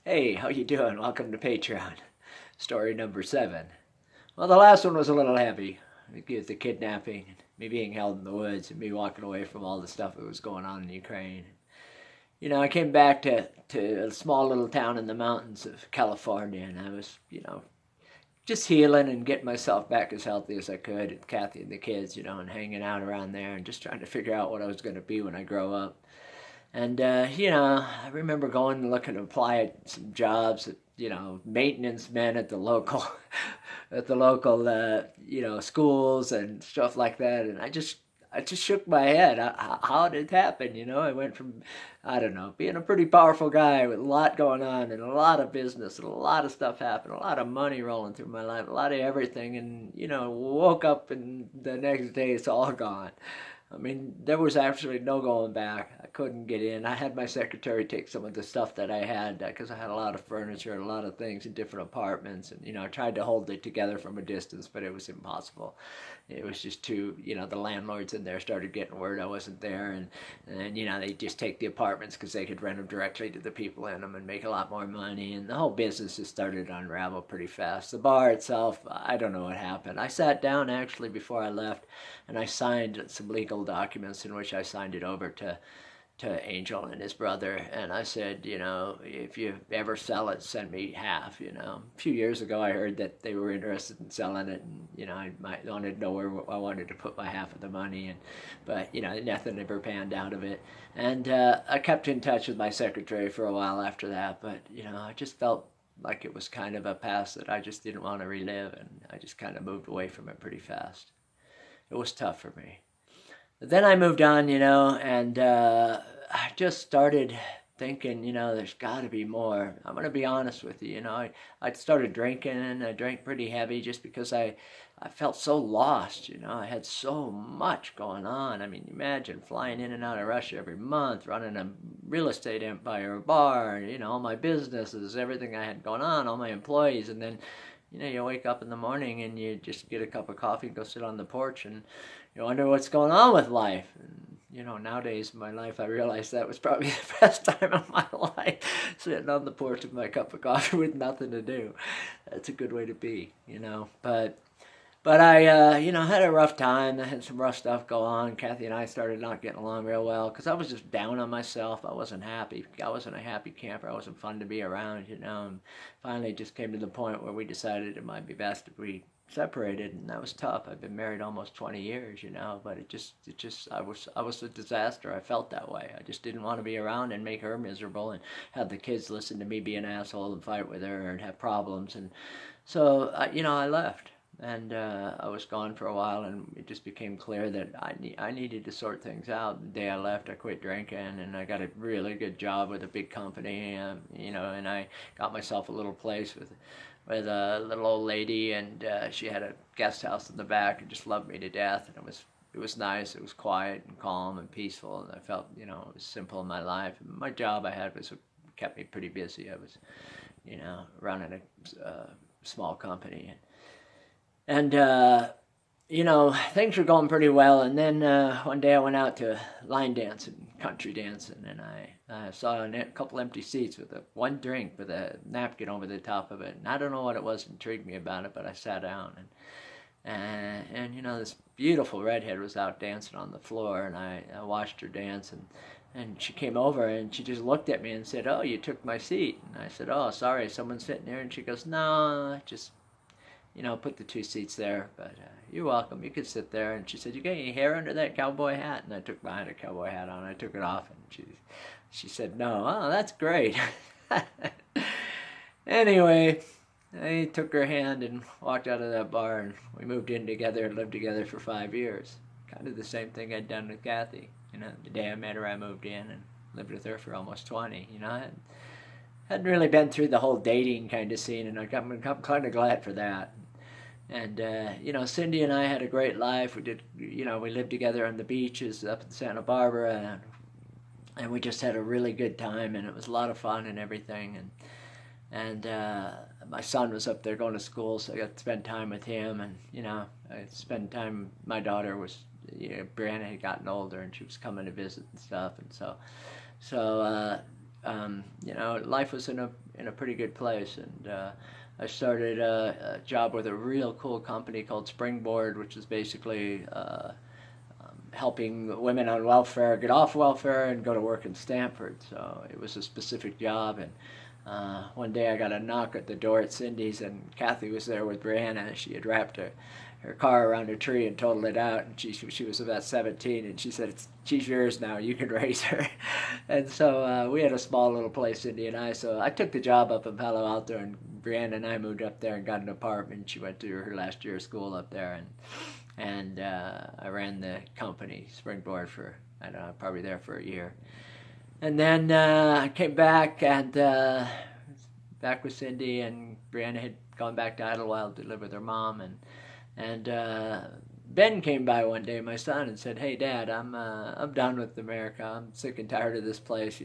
Hey, how you doing? Welcome to Patreon. Story number 7. Well, the last one was a little heavy. With the kidnapping, and me being held in the woods, and me walking away from all the stuff that was going on in Ukraine. I came back to a small little town in the mountains of California, and I was, just healing and getting myself back as healthy as I could, and Kathy and the kids, and hanging out around there, and just trying to figure out what I was going to be when I grow up. And, I remember going and looking to apply at some jobs at, maintenance men at the local, schools and stuff like that. And I just shook my head. How did it happen? I went from, I don't know, being a pretty powerful guy with a lot going on and a lot of business and a lot of stuff happened, a lot of money rolling through my life, a lot of everything. And, woke up and the next day it's all gone. I mean, there was actually no going back. I couldn't get in. I had my secretary take some of the stuff that I had because I had a lot of furniture and a lot of things in different apartments. And, I tried to hold it together from a distance, but it was impossible. It was just too, the landlords in there started getting word I wasn't there. And they just take the apartments because they could rent them directly to the people in them and make a lot more money. And the whole business just started to unravel pretty fast. The bar itself, I don't know what happened. I sat down actually before I left and I signed some legal documents in which I signed it over to Angel and his brother, and I said, if you ever sell it, send me half. A few years ago, I heard that they were interested in selling it, and wanted to know where I wanted to put my half of the money, but nothing ever panned out of it. And I kept in touch with my secretary for a while after that, but I just felt like it was kind of a past that I just didn't want to relive, and I just kind of moved away from it pretty fast. It was tough for me. But then I moved on, and I just started thinking, there's got to be more. I'm going to be honest with you. I started drinking, and I drank pretty heavy just because I felt so lost. I had so much going on. I mean, imagine flying in and out of Russia every month, running a real estate empire, a bar, all my businesses, everything I had going on, all my employees, and then you wake up in the morning and you just get a cup of coffee and go sit on the porch and you wonder what's going on with life. And, nowadays in my life, I realize that was probably the best time of my life, sitting on the porch with my cup of coffee with nothing to do. That's a good way to be. But I, had a rough time. I had some rough stuff go on. Kathy and I started not getting along real well because I was just down on myself. I wasn't happy. I wasn't a happy camper. I wasn't fun to be around, And finally, it just came to the point where we decided it might be best if we separated, and that was tough. I've been married almost 20 years, but I was a disaster. I felt that way. I just didn't want to be around and make her miserable and have the kids listen to me be an asshole and fight with her and have problems. And so, I left. And I was gone for a while, and it just became clear that I needed to sort things out. The day I left, I quit drinking, and I got a really good job with a big company, and I got myself a little place with a little old lady, and she had a guest house in the back and just loved me to death. And it was nice. It was quiet and calm and peaceful, and I felt, it was simple in my life. And my job I had kept me pretty busy. I was, running a small company. And, things were going pretty well. And then one day I went out to line dancing, country dancing, and I saw a couple empty seats with one drink with a napkin over the top of it. And I don't know what it was that intrigued me about it, but I sat down. And this beautiful redhead was out dancing on the floor, and I watched her dance. And she came over and she just looked at me and said, "Oh, you took my seat." And I said, "Oh, sorry, someone's sitting there." And she goes, "No, just put the 2 seats there, but you're welcome. You could sit there." And she said, "You got any hair under that cowboy hat?" And I took my cowboy hat on. I took it off, and she said, "No." "Oh, that's great." Anyway, I took her hand and walked out of that bar, and we moved in together and lived together for 5 years. Kind of the same thing I'd done with Kathy. The day I met her, I moved in and lived with her for almost 20. I hadn't really been through the whole dating kind of scene, and I'm kind of glad for that. And, Cindy and I had a great life. We lived together on the beaches up in Santa Barbara, and we just had a really good time, and it was a lot of fun and everything. And my son was up there going to school, so I got to spend time with him, and, I spent time, my daughter was, Brianna had gotten older, and she was coming to visit and stuff, and so life was in a pretty good place, and I started a job with a real cool company called Springboard, which is basically helping women on welfare get off welfare and go to work in Stanford. So it was a specific job, and one day I got a knock at the door at Cindy's, and Kathy was there with Brianna. She had wrapped her car around a tree and totaled it out, and she was about 17, and she said, she's yours now, you can raise her. And so we had a small little place, Cindy and I, so I took the job up in Palo Alto, and Brianna and I moved up there and got an apartment. She went through her last year of school up there, and I ran the company, Springboard, for, I don't know, probably there for a year. And then I came back, and back with Cindy, and Brianna had gone back to Idlewild to live with her mom, and Ben came by one day, my son, and said, "Hey, Dad, I'm done with America. I'm sick and tired of this place."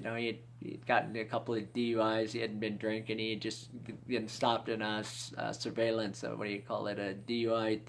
He'd gotten a couple of DUIs. He hadn't been drinking. He had just been stopped in a surveillance, what do you call it, a DUI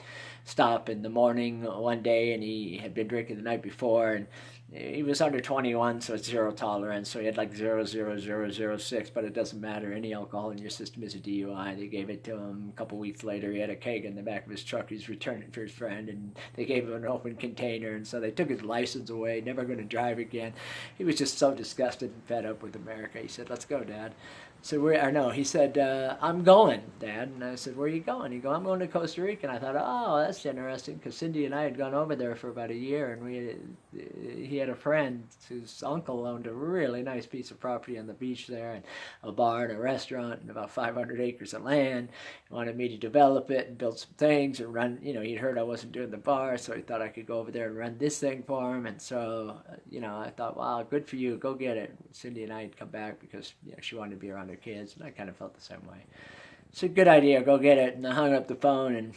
stop in the morning one day, and he had been drinking the night before, and he was under 21, so it's zero tolerance. So he had like 0.00006, but it doesn't matter. Any alcohol in your system is a DUI. They gave it to him. A couple weeks later, he had a keg in the back of his truck. He was returning for his friend, and they gave him an open container. And so they took his license away. Never going to drive again. He was just so disgusted and fed up with America. He said, "Let's go, Dad." So he said, "I'm going, Dad." And I said, "Where are you going?" He go, "I'm going to Costa Rica." And I thought, oh, that's interesting, because Cindy and I had gone over there for about a year, and he had a friend whose uncle owned a really nice piece of property on the beach there, and a bar and a restaurant and about 500 acres of land. He wanted me to develop it and build some things and run, he'd heard I wasn't doing the bar, so he thought I could go over there and run this thing for him. And so, I thought, wow, good for you, go get it. Cindy and I had come back because she wanted to be around her kids, and I kind of felt the same way. So good idea, go get it. And I hung up the phone, and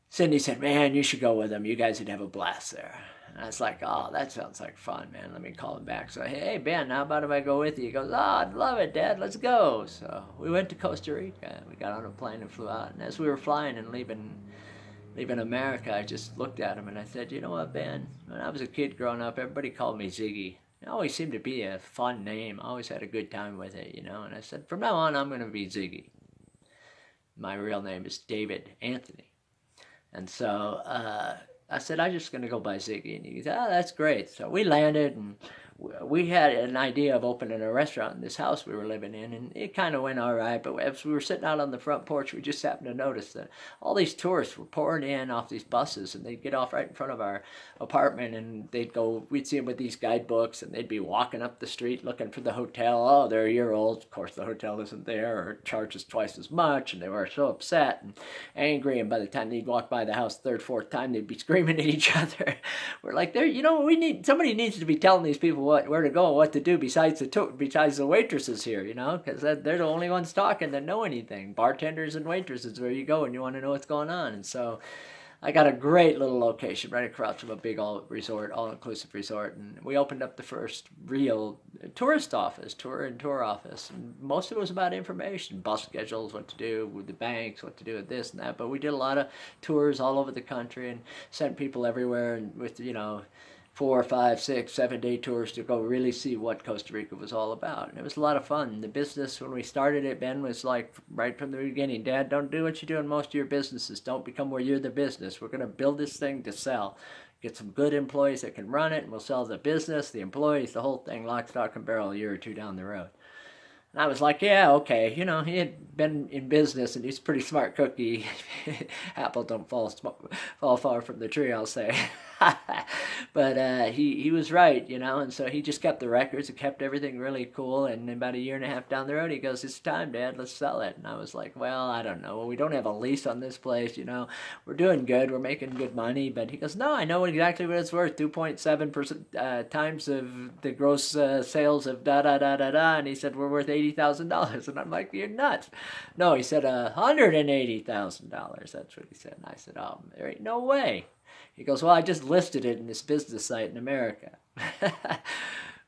Cindy said, "Man, you should go with them. You guys would have a blast there." And I was like, "Oh, that sounds like fun, man. Let me call him back." So, "Hey, Ben, how about if I go with you?" He goes, "Oh, I'd love it, Dad. Let's go." So we went to Costa Rica. We got on a plane and flew out. And as we were flying and leaving America, I just looked at him and I said, "You know what, Ben? When I was a kid growing up, everybody called me Ziggy. It always seemed to be a fun name. I always had a good time with it, And I said, from now on, I'm going to be Ziggy. My real name is David Anthony." And so I said, "I'm just going to go by Ziggy." And he said, "Oh, that's great." So we landed, and we had an idea of opening a restaurant in this house we were living in, and it kind of went all right. But as we were sitting out on the front porch, we just happened to notice that all these tourists were pouring in off these buses, and they'd get off right in front of our apartment, and we'd see them with these guidebooks, and they'd be walking up the street looking for the hotel. Oh, they're a year old. Of course, the hotel isn't there, or it charges twice as much, and they were so upset and angry, and by the time they'd walk by the house third, fourth time, they'd be screaming at each other. We're like, somebody needs to be telling these people where to go and what to do besides the waitresses here, because they're the only ones talking that know anything. Bartenders and waitresses, where you go and you want to know what's going on. And so I got a great little location right across from a big all-inclusive resort, and we opened up the first real tour office, and most of it was about information, bus schedules, what to do with the banks, what to do with this and that. But we did a lot of tours all over the country and sent people everywhere, and with 4, 5, 6, 7-day tours to go really see what Costa Rica was all about. And it was a lot of fun. The business, when we started it, Ben was like, right from the beginning, "Dad, don't do what you do in most of your businesses. Don't become where you're the business. We're going to build this thing to sell. Get some good employees that can run it, and we'll sell the business, the employees, the whole thing, lock, stock, and barrel, a year or two down the road." And I was like, yeah, okay. He had been in business, and he's a pretty smart cookie. Apple don't fall far from the tree, I'll say. But he was right, and so he just kept the records and kept everything really cool. And about a year and a half down the road, he goes, "It's time, Dad, let's sell it." And I was like, well, I don't know. We don't have a lease on this place, We're doing good. We're making good money. But he goes, "No, I know exactly what it's worth. 2.7% times of the gross sales of da-da-da-da-da." And he said, "We're worth $80,000. And I'm like, "You're nuts." No, he said, $180,000. That's what he said. And I said, "Oh, there ain't no way." He goes, "Well, I just listed it in this business site in America."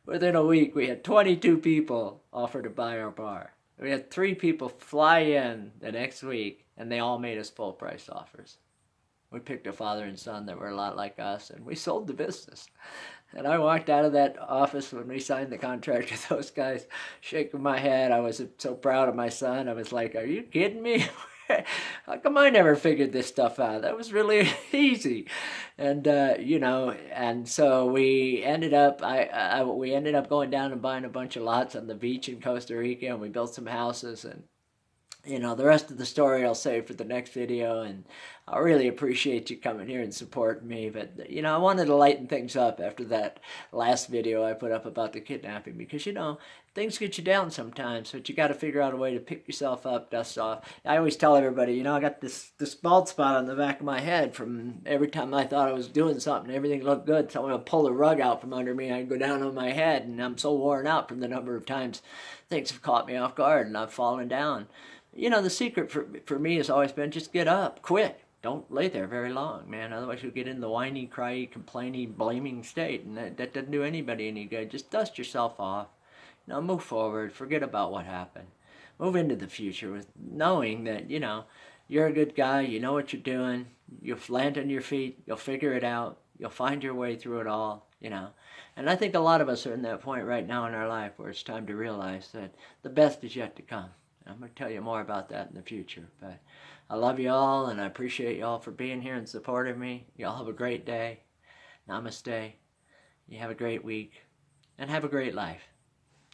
Within a week, we had 22 people offer to buy our bar. We had 3 people fly in the next week, and they all made us full price offers. We picked a father and son that were a lot like us, and we sold the business. And I walked out of that office when we signed the contract with those guys, shaking my head. I was so proud of my son. I was like, are you kidding me? How come I never figured this stuff out? That was really easy. And, and so we ended up, we ended up going down and buying a bunch of lots on the beach in Costa Rica, and we built some houses. And the rest of the story I'll save for the next video, and I really appreciate you coming here and supporting me. But, I wanted to lighten things up after that last video I put up about the kidnapping, because, things get you down sometimes, but you got to figure out a way to pick yourself up, dust off. I always tell everybody, I got this bald spot on the back of my head from every time I thought I was doing something, everything looked good, so I'm going to pull the rug out from under me, I'd go down on my head, and I'm so worn out from the number of times things have caught me off guard, and I've fallen down. The secret for me has always been just get up, quit. Don't lay there very long, man. Otherwise you'll get in the whiny, cryy, complaining, blaming state, and that doesn't do anybody any good. Just dust yourself off. Move forward. Forget about what happened. Move into the future with knowing that, you're a good guy. You know what you're doing. You'll land on your feet. You'll figure it out. You'll find your way through it all, And I think a lot of us are in that point right now in our life where it's time to realize that the best is yet to come. I'm going to tell you more about that in the future. But I love you all, and I appreciate you all for being here and supporting me. You all have a great day. Namaste. You have a great week. And have a great life.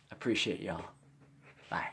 Appreciate y'all. Bye.